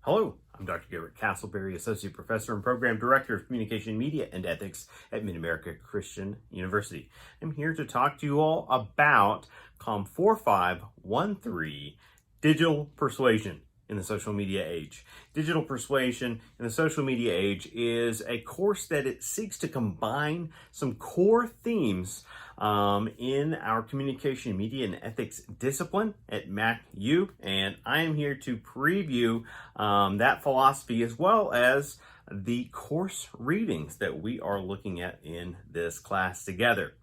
Hello, I'm Dr. Garrett Castleberry, Associate Professor and Program Director of Communication, Media, and Ethics at Mid-America Christian University. I'm here to talk to you all about COM 4513, Digital Persuasion in the Social Media Age. Digital Persuasion in the Social Media Age is a course that it seeks to combine some core themes in our communication, media, and ethics discipline at MacU, and I am here to preview that philosophy as well as the course readings that we are looking at in this class together.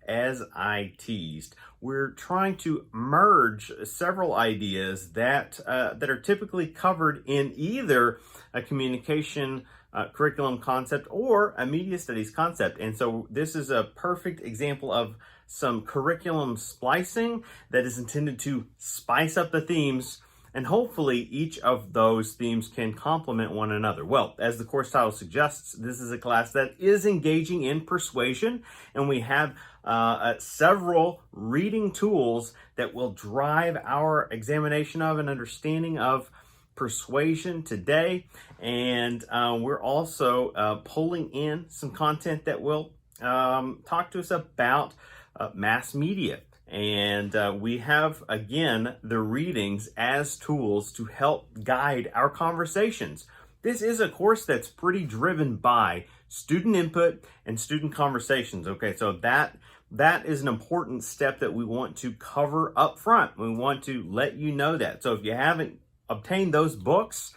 As I teased, we're trying to merge several ideas that are typically covered in either a communication curriculum concept or a media studies concept. And so this is a perfect example of some curriculum splicing that is intended to spice up the themes, and hopefully each of those themes can complement one another. Well, as the course title suggests, this is a class that is engaging in persuasion, and we have several reading tools that will drive our examination of and understanding of persuasion today. And we're also pulling in some content that will talk to us about mass media. And we have, again, the readings as tools to help guide our conversations. This is a course that's pretty driven by student input and student conversations. Okay, so that is an important step that we want to cover up front. We want to let you know that. So if you haven't obtained those books,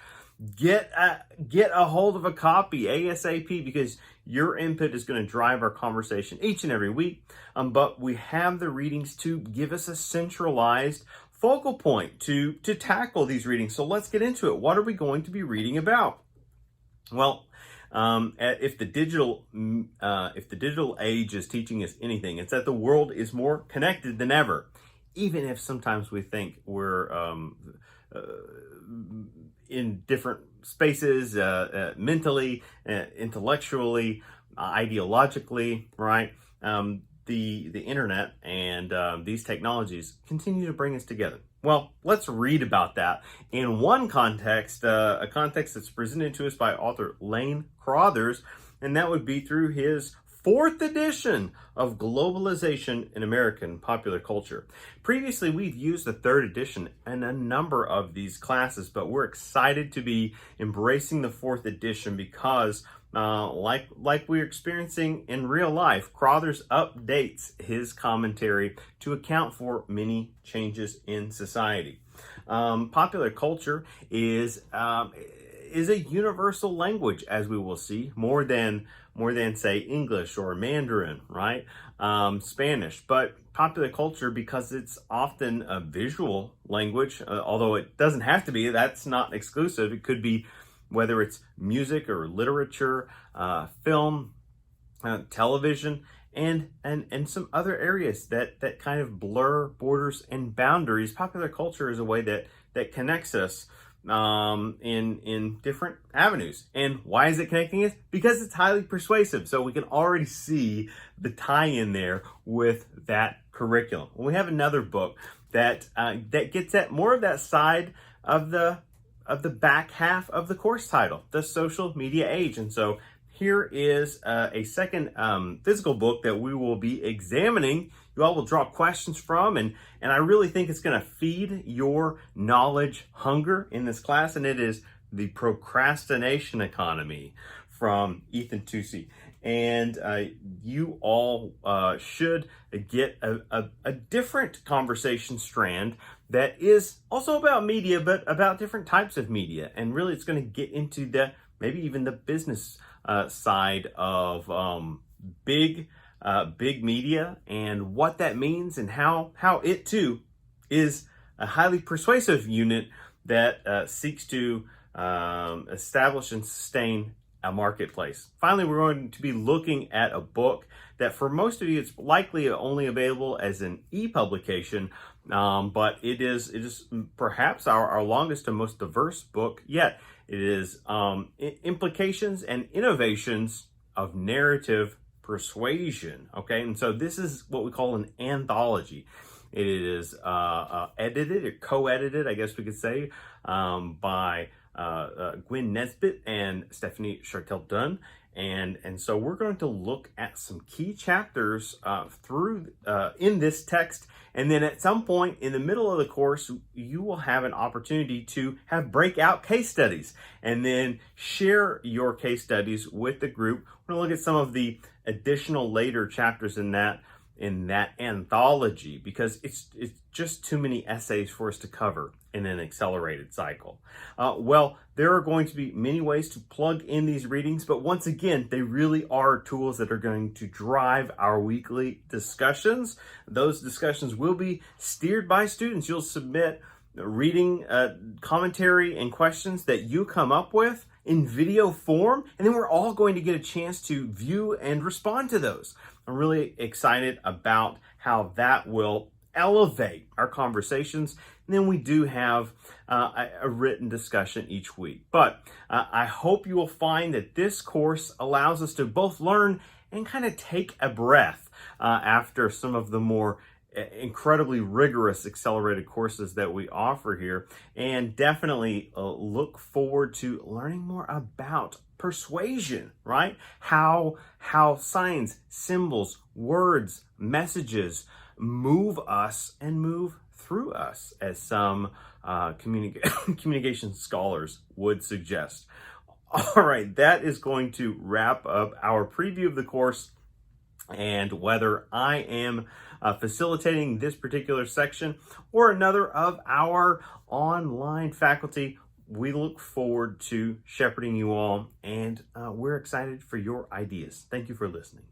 get a hold of a copy ASAP, because your input is going to drive our conversation each and every week. But we have the readings to give us a centralized focal point to tackle these readings. So let's get into it. What are we going to be reading about? Well, if the digital age is teaching us anything, it's that the world is more connected than ever. Even if sometimes we think we're in different spaces, mentally, intellectually, ideologically, right? The internet and these technologies continue to bring us together. Well, let's read about that in one context, a context that's presented to us by author Lane Crothers, and that would be through his 4th edition of Globalization in American Popular Culture. Previously, we've used the 3rd edition in a number of these classes, but we're excited to be embracing the 4th edition because like we're experiencing in real life, Crothers updates his commentary to account for many changes in society. Popular culture is a universal language, as we will see, more than say English or Mandarin, right? Spanish. But popular culture, because it's often a visual language, although it doesn't have to be, that's not exclusive. It could be whether it's music or literature, film, television, and some other areas that kind of blur borders and boundaries. Popular culture is a way that connects us in different avenues. And why is it connecting us? Because it's highly persuasive. So we can already see the tie-in there with that curriculum. We have another book that gets at more of that side of the back half of the course title, the social media age. And so here is a second physical book that we will be examining. You all will draw questions from, and I really think it's going to feed your knowledge hunger in this class, and it is The Procrastination Economy from Ethan Tucci. And you all should get a different conversation strand that is also about media, but about different types of media. And really, it's going to get into maybe even the business side of big media and what that means, and how it too is a highly persuasive unit that seeks to establish and sustain a marketplace. Finally, we're going to be looking at a book that for most of you, it's likely only available as an e-publication, but it is perhaps our longest and most diverse book yet. It is Implications and Innovations of Narrative Persuasion. Okay, and so this is what we call an anthology. It is edited or co-edited, I guess we could say, by Gwen Nesbitt and Stephanie Chartel-Dunn. And so we're going to look at some key chapters in this text. And then at some point in the middle of the course, you will have an opportunity to have breakout case studies and then share your case studies with the group. We're going to look at some of the additional later chapters in that anthology, because it's just too many essays for us to cover in an accelerated cycle. Well, there are going to be many ways to plug in these readings, but once again, they really are tools that are going to drive our weekly discussions. Those discussions will be steered by students. You'll submit reading commentary and questions that you come up with in video form, and then we're all going to get a chance to view and respond to those. I'm really excited about how that will elevate our conversations. And then we do have a written discussion each week. But I hope you will find that this course allows us to both learn and kind of take a breath after some of the more incredibly rigorous accelerated courses that we offer here, and definitely look forward to learning more about persuasion, right? How signs, symbols, words, messages move us and move through us, as some communication scholars would suggest. All right, that is going to wrap up our preview of the course. And whether I am facilitating this particular section or another of our online faculty, we look forward to shepherding you all, and we're excited for your ideas. Thank you for listening.